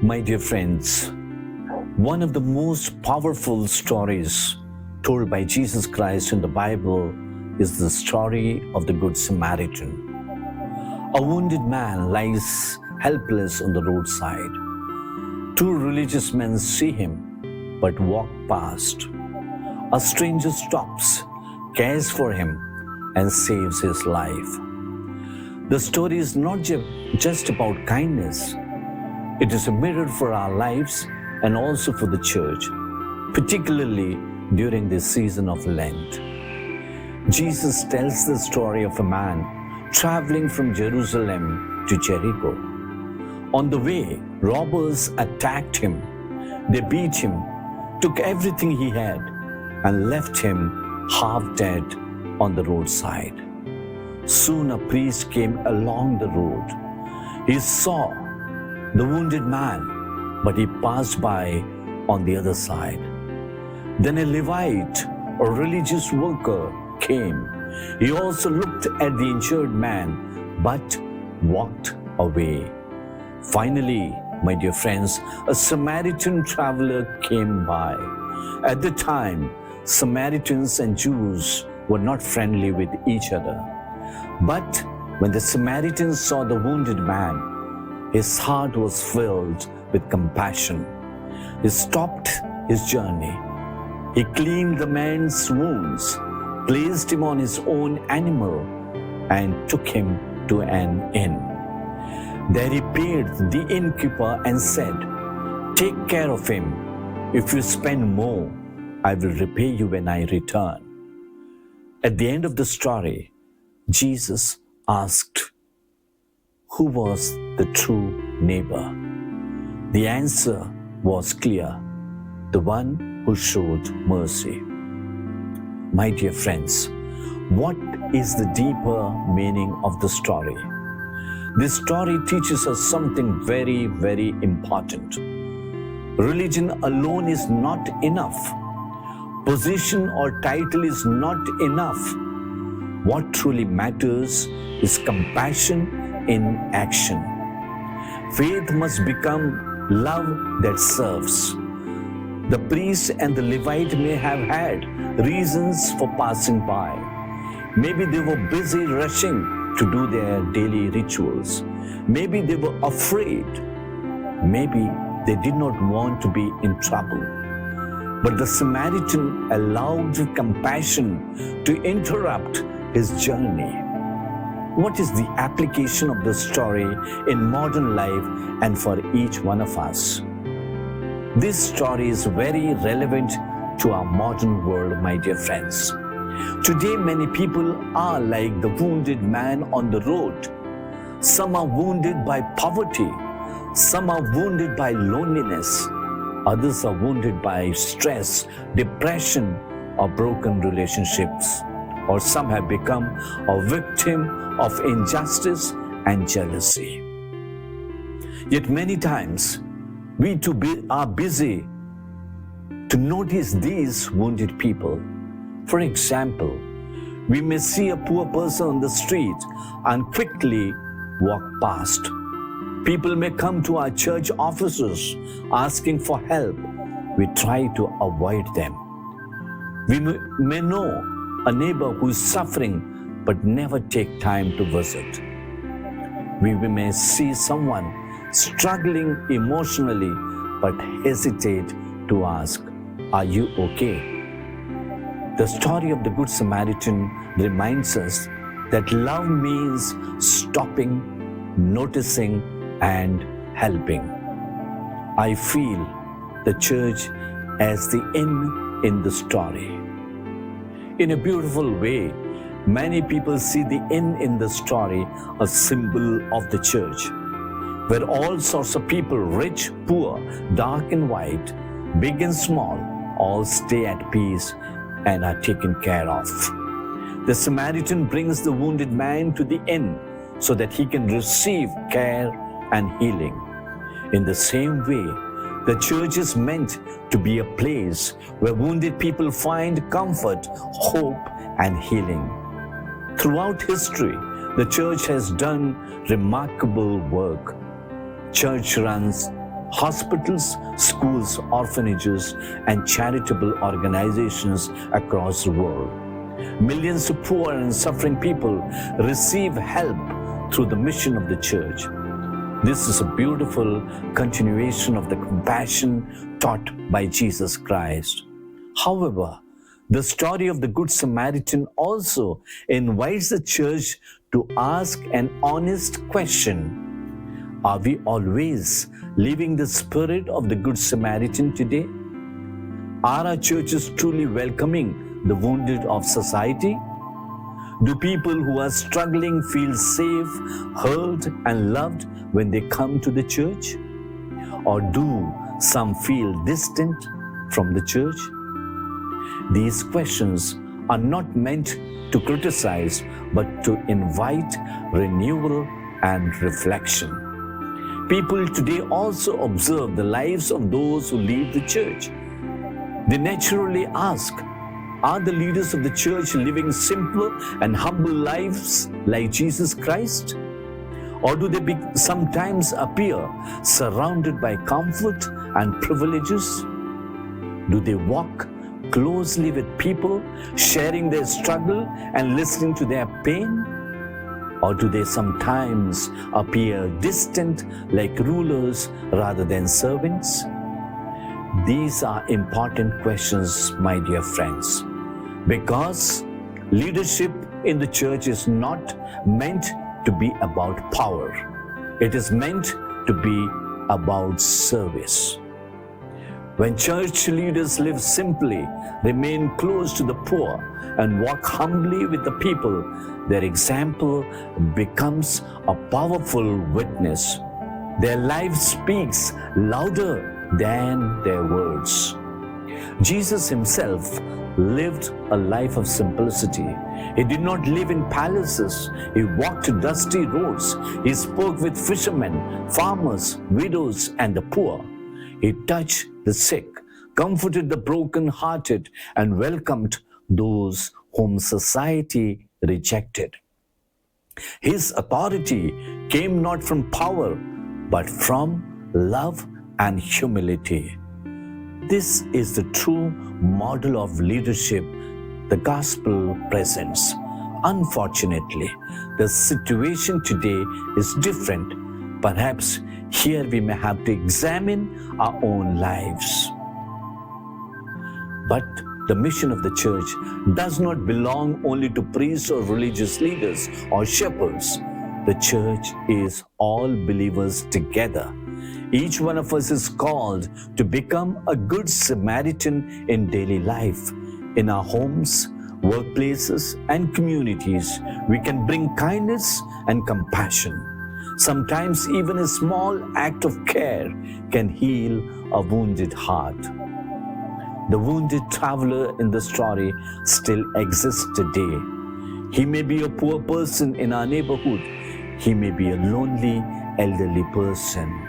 My dear friends, one of the most powerful stories told by Jesus Christ in the Bible is the story of the Good Samaritan. A wounded man lies helpless on the roadside. Two religious men see him but walk past. A stranger stops, cares for him, and saves his life. The story is not just about kindness. It is a mirror for our lives and also for the church, particularly during this season of Lent. Jesus tells the story of a man traveling from Jerusalem to Jericho. On the way, robbers attacked him. They beat him, took everything he had, and left him half dead on the roadside. Soon a priest came along the road. He saw the wounded man, but he passed by on the other side. Then a Levite, a religious worker, came. He also looked at the injured man, but walked away. Finally, my dear friends, a Samaritan traveler came by. At the time, Samaritans and Jews were not friendly with each other. But when the Samaritan saw the wounded man, his heart was filled with compassion. He stopped his journey. He cleaned the man's wounds, placed him on his own animal, and took him to an inn. There he paid the innkeeper and said, "Take care of him. If you spend more, I will repay you when I return." At the end of the story, Jesus asked, who was the true neighbor? The answer was clear: the one who showed mercy. My dear friends, what is the deeper meaning of the story? This story teaches us something very, very important. Religion alone is not enough. Position or title is not enough. What truly matters is compassion in action. Faith must become love that serves. The priest and the Levite may have had reasons for passing by. Maybe they were busy rushing to do their daily rituals. Maybe they were afraid. Maybe they did not want to be in trouble. But the Samaritan allowed compassion to interrupt his journey. What is the application of the story in modern life and for each one of us? This story is very relevant to our modern world, my dear friends. Today, many people are like the wounded man on the road. Some are wounded by poverty. Some are wounded by loneliness. Others are wounded by stress, depression, or broken relationships. Or some have become a victim of injustice and jealousy. Yet many times, we too are busy to notice these wounded people. For example, we may see a poor person on the street and quickly walk past. People may come to our church offices asking for help. We try to avoid them. We may know a neighbor who is suffering but never take time to visit. We may see someone struggling emotionally but hesitate to ask, "Are you okay?" The story of the Good Samaritan reminds us that love means stopping, noticing, and helping. I feel the church as the inn in the story. In a beautiful way, many people see the inn in the story a symbol of the church, where all sorts of people, rich, poor, dark and white, big and small, all stay at peace and are taken care of. The Samaritan brings the wounded man to the inn so that he can receive care and healing. In the same way, the church is meant to be a place where wounded people find comfort, hope, and healing. Throughout history, the church has done remarkable work. Church runs hospitals, schools, orphanages, and charitable organizations across the world. Millions of poor and suffering people receive help through the mission of the church. This is a beautiful continuation of the compassion taught by Jesus Christ. However, the story of the Good Samaritan also invites the church to ask an honest question. Are we always living the spirit of the Good Samaritan today? Are our churches truly welcoming the wounded of society? Do people who are struggling feel safe, heard, and loved when they come to the church? Or do some feel distant from the church? These questions are not meant to criticize, but to invite renewal and reflection. People today also observe the lives of those who lead the church. They naturally ask, are the leaders of the church living simple and humble lives like Jesus Christ? Or do they sometimes appear surrounded by comfort and privileges? Do they walk closely with people, sharing their struggle and listening to their pain? Or do they sometimes appear distant like rulers rather than servants? These are important questions, my dear friends, because leadership in the church is not meant to be about power. It is meant to be about service. When church leaders live simply, remain close to the poor, and walk humbly with the people, their example becomes a powerful witness. Their life speaks louder than their words. Jesus himself lived a life of simplicity. He did not live in palaces. He walked dusty roads. He spoke with fishermen, farmers, widows, and the poor. He touched the sick, comforted the broken-hearted, and welcomed those whom society rejected. His authority came not from power, but from love and humility. This is the true model of leadership the gospel presents. Unfortunately, the situation today is different. Perhaps here we may have to examine our own lives. But the mission of the church does not belong only to priests or religious leaders or shepherds. The church is all believers together. Each one of us is called to become a good Samaritan in daily life. In our homes, workplaces, and communities, we can bring kindness and compassion. Sometimes even a small act of care can heal a wounded heart. The wounded traveler in the story still exists today. He may be a poor person in our neighborhood. He may be a lonely, elderly person.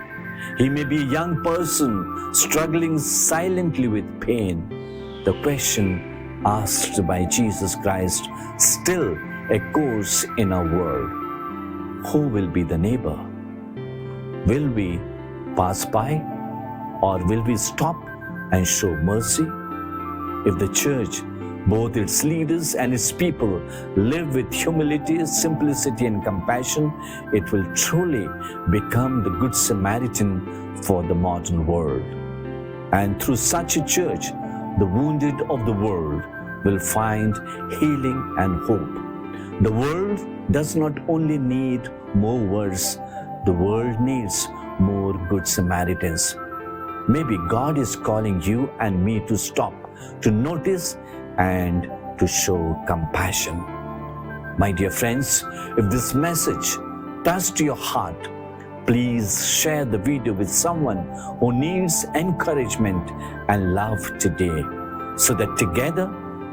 He may be a young person struggling silently with pain. The question asked by Jesus Christ still echoes in our world. Who will be the neighbor? Will we pass by, or will we stop and show mercy? If the church, both its leaders and its people, live with humility, simplicity, and compassion, it will truly become the Good Samaritan for the modern world. And through such a church, the wounded of the world will find healing and hope. The world does not only need more words, the world needs more Good Samaritans. Maybe God is calling you and me to stop, to notice, and to show compassion. My dear friends, if this message touched your heart, please share the video with someone who needs encouragement and love today, so that together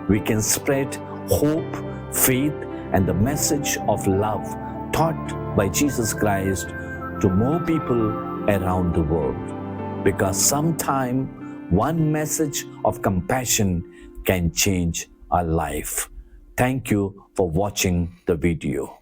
we can spread hope, faith, and the message of love taught by Jesus Christ to more people around the world. Because sometime one message of compassion can change our life. Thank you for watching the video.